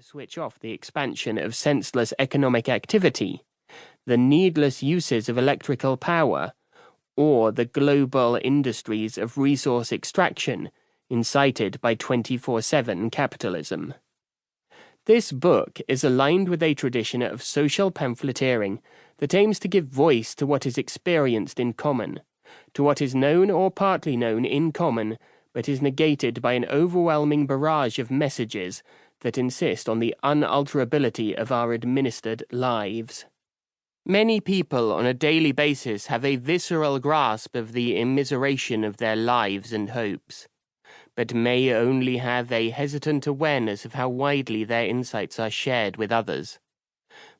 to switch off the expansion of senseless economic activity, the needless uses of electrical power, or the global industries of resource extraction incited by 24/7 capitalism. This book is aligned with a tradition of social pamphleteering that aims to give voice to what is experienced in common, to what is known or partly known in common, but is negated by an overwhelming barrage of messages that insist on the unalterability of our administered lives. Many people on a daily basis have a visceral grasp of the immiseration of their lives and hopes, but may only have a hesitant awareness of how widely their insights are shared with others.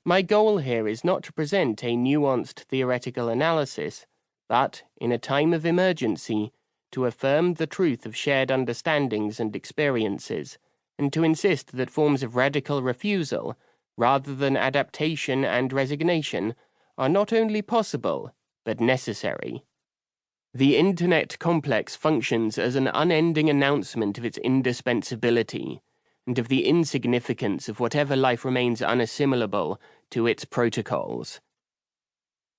My goal here is not to present a nuanced theoretical analysis, but, in a time of emergency, to affirm the truth of shared understandings and experiences, and to insist that forms of radical refusal, rather than adaptation and resignation, are not only possible, but necessary. The Internet complex functions as an unending announcement of its indispensability, and of the insignificance of whatever life remains unassimilable to its protocols.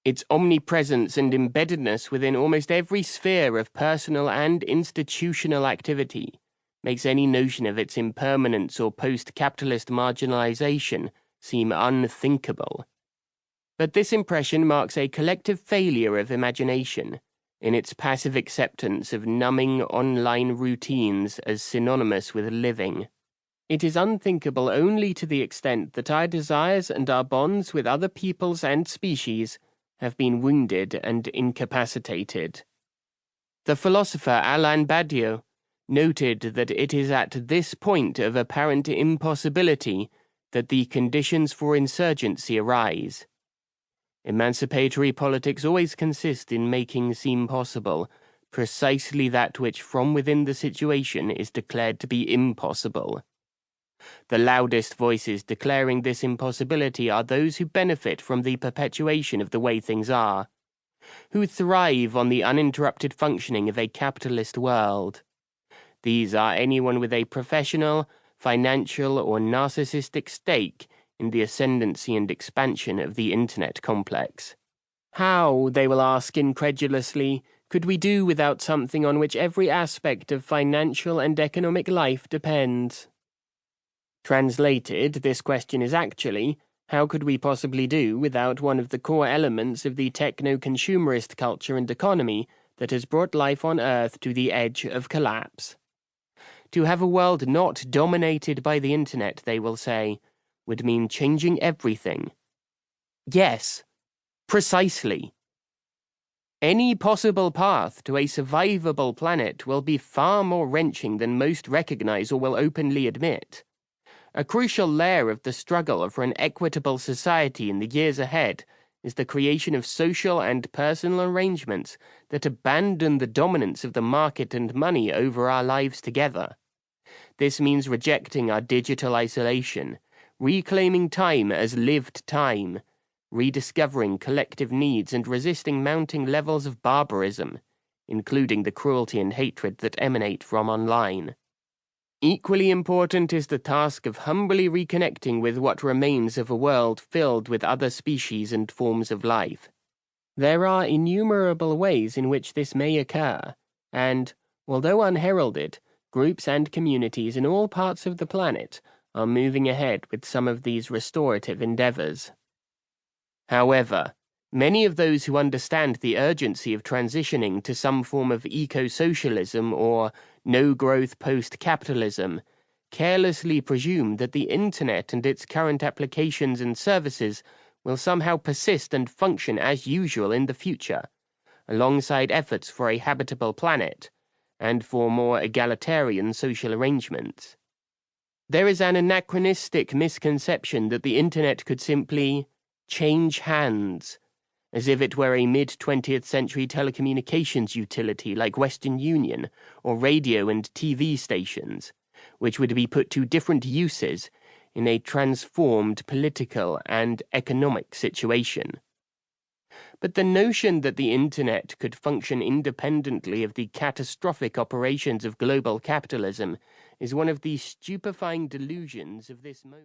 Its omnipresence and embeddedness within almost every sphere of personal and institutional activity makes any notion of its impermanence or post-capitalist marginalization seem unthinkable. But this impression marks a collective failure of imagination in its passive acceptance of numbing online routines as synonymous with living. It is unthinkable only to the extent that our desires and our bonds with other peoples and species have been wounded and incapacitated. The philosopher Alain Badiou noted that it is at this point of apparent impossibility that the conditions for insurgency arise. Emancipatory politics always consist in making seem possible precisely that which from within the situation is declared to be impossible. The loudest voices declaring this impossibility are those who benefit from the perpetuation of the way things are, who thrive on the uninterrupted functioning of a capitalist world. These are anyone with a professional, financial, or narcissistic stake in the ascendancy and expansion of the Internet complex. How, they will ask incredulously, could we do without something on which every aspect of financial and economic life depends? Translated, this question is actually, how could we possibly do without one of the core elements of the techno-consumerist culture and economy that has brought life on Earth to the edge of collapse? To have a world not dominated by the Internet, they will say, would mean changing everything. Yes, precisely. Any possible path to a survivable planet will be far more wrenching than most recognize or will openly admit. A crucial layer of the struggle for an equitable society in the years ahead is the creation of social and personal arrangements that abandon the dominance of the market and money over our lives together. This means rejecting our digital isolation, reclaiming time as lived time, rediscovering collective needs and resisting mounting levels of barbarism, including the cruelty and hatred that emanate from online. Equally important is the task of humbly reconnecting with what remains of a world filled with other species and forms of life. There are innumerable ways in which this may occur, and, although unheralded, groups and communities in all parts of the planet are moving ahead with some of these restorative endeavors. However, many of those who understand the urgency of transitioning to some form of eco-socialism or no-growth post-capitalism carelessly presume that the Internet and its current applications and services will somehow persist and function as usual in the future, alongside efforts for a habitable planet and for more egalitarian social arrangements. There is an anachronistic misconception that the Internet could simply change hands, as if it were a mid-20th century telecommunications utility like Western Union or radio and TV stations, which would be put to different uses in a transformed political and economic situation. But the notion that the Internet could function independently of the catastrophic operations of global capitalism is one of the stupefying delusions of this moment.